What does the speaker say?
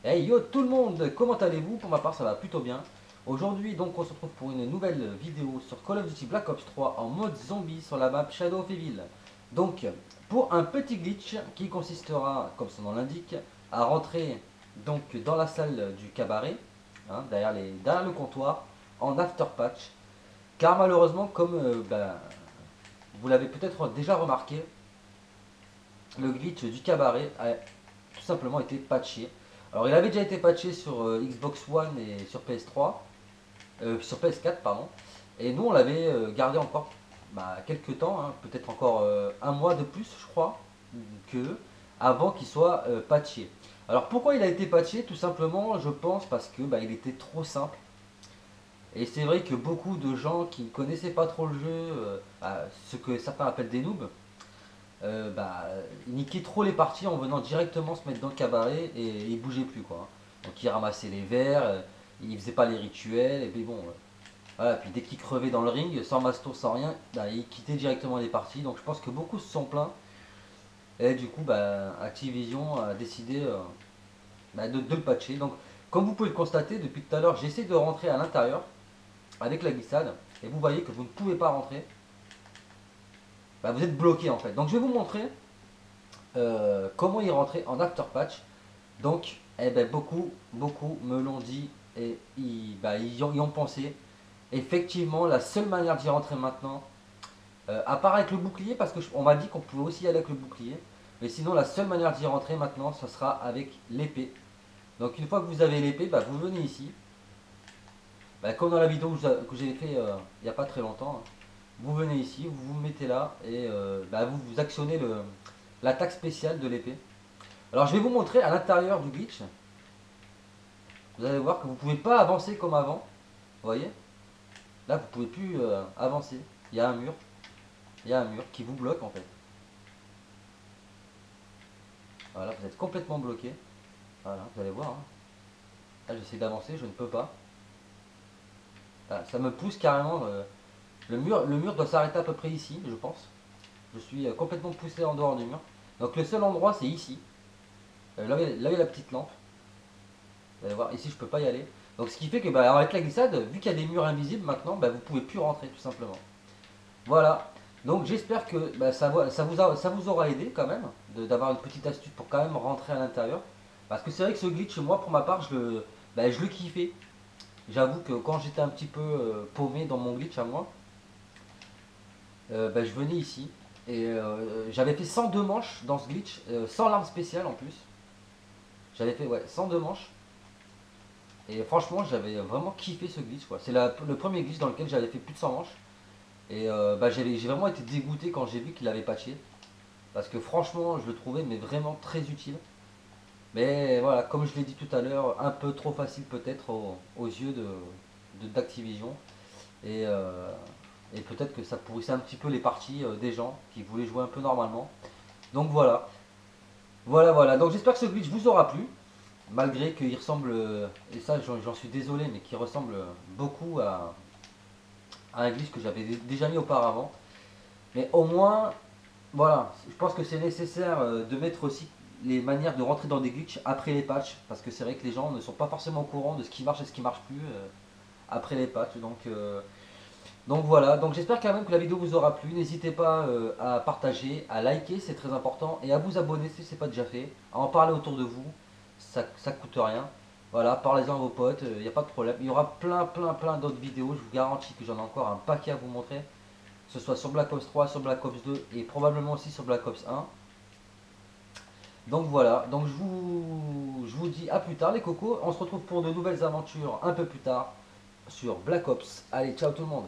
Hey yo tout le monde, comment allez-vous? Pour ma part ça va plutôt bien. Aujourd'hui donc on se retrouve pour une nouvelle vidéo sur Call of Duty Black Ops 3 en mode zombie sur la map Shadow of Evil. Donc pour un petit glitch qui consistera, comme son nom l'indique, à rentrer donc dans la salle du cabaret, derrière le comptoir, en after patch. Car malheureusement comme vous l'avez peut-être déjà remarqué, le glitch du cabaret a tout simplement été patché. Alors il avait déjà été patché sur Xbox One et sur PS3, sur PS4 pardon. Et nous on l'avait gardé encore quelques temps, hein, peut-être encore un mois de plus je crois, que avant qu'il soit patché. Alors pourquoi il a été patché? Tout simplement je pense parce que il était trop simple. Et c'est vrai que beaucoup de gens qui ne connaissaient pas trop le jeu, ce que certains appellent des noobs, il niquait trop les parties en venant directement se mettre dans le cabaret et il bougeait plus quoi. Donc il ramassait les verres, il faisait pas les rituels, et puis bon. Voilà, puis dès qu'il crevait dans le ring, sans masto, sans rien, il quittait directement les parties. Donc je pense que beaucoup se sont plaints. Et du coup, Activision a décidé de le patcher. Donc comme vous pouvez le constater, depuis tout à l'heure, j'essaie de rentrer à l'intérieur avec la glissade. Et vous voyez que vous ne pouvez pas rentrer. Vous êtes bloqué en fait. Donc je vais vous montrer comment y rentrer en after patch. Donc, beaucoup me l'ont dit et ils y ont pensé. Effectivement, la seule manière d'y rentrer maintenant, à part avec le bouclier, parce qu'on m'a dit qu'on pouvait aussi y aller avec le bouclier, mais sinon la seule manière d'y rentrer maintenant, ce sera avec l'épée. Donc une fois que vous avez l'épée, vous venez ici. Comme dans la vidéo que j'ai fait il n'y a pas très longtemps, hein. Vous venez ici, vous vous mettez là et vous actionnez l'attaque spéciale de l'épée. Alors je vais vous montrer à l'intérieur du glitch. Vous allez voir que vous ne pouvez pas avancer comme avant. Vous voyez? Là, vous ne pouvez plus avancer. Il y a un mur. Il y a un mur qui vous bloque en fait. Voilà, vous êtes complètement bloqué. Voilà, vous allez voir, hein. Là, j'essaie d'avancer, je ne peux pas. Là, ça me pousse carrément. Le mur doit s'arrêter à peu près ici, je pense. Je suis complètement poussé en dehors du mur. Donc le seul endroit, c'est ici. Là, il y a la petite lampe. Vous allez voir, ici, je peux pas y aller. Donc ce qui fait que avec la glissade, vu qu'il y a des murs invisibles maintenant, vous pouvez plus rentrer tout simplement. Voilà. Donc j'espère que ça vous aura aidé quand même d'avoir une petite astuce pour quand même rentrer à l'intérieur. Parce que c'est vrai que ce glitch, moi pour ma part, je le kiffais. J'avoue que quand j'étais un petit peu paumé dans mon glitch à moi, je venais ici et j'avais fait 102 manches dans ce glitch, sans l'arme spéciale en plus. J'avais fait ouais, 102 manches. Et franchement, j'avais vraiment kiffé ce glitch quoi. C'est le premier glitch dans lequel j'avais fait plus de 100 manches. Et j'ai vraiment été dégoûté quand j'ai vu qu'il avait patché. Parce que franchement, je le trouvais mais vraiment très utile. Mais voilà, comme je l'ai dit tout à l'heure, un peu trop facile peut-être aux yeux d'Activision. Et, euh, et peut-être que ça pourrissait un petit peu les parties des gens qui voulaient jouer un peu normalement. Donc voilà. Voilà. Donc j'espère que ce glitch vous aura plu. Malgré qu'il ressemble, et ça j'en suis désolé, mais qu'il ressemble beaucoup à un glitch que j'avais déjà mis auparavant. Mais au moins, voilà, je pense que c'est nécessaire de mettre aussi les manières de rentrer dans des glitches après les patchs, parce que c'est vrai que les gens ne sont pas forcément au courant de ce qui marche et ce qui marche plus après les patchs. Donc voilà, donc j'espère quand même que la vidéo vous aura plu. N'hésitez pas à partager, à liker, c'est très important, et à vous abonner si ce n'est pas déjà fait, à en parler autour de vous, ça coûte rien. Voilà, parlez-en à vos potes, il n'y a pas de problème. Il y aura plein d'autres vidéos, je vous garantis que j'en ai encore un paquet à vous montrer, que ce soit sur Black Ops 3, sur Black Ops 2 et probablement aussi sur Black Ops 1. Donc voilà, donc je vous dis à plus tard les cocos, on se retrouve pour de nouvelles aventures un peu plus tard sur Black Ops. Allez, ciao tout le monde.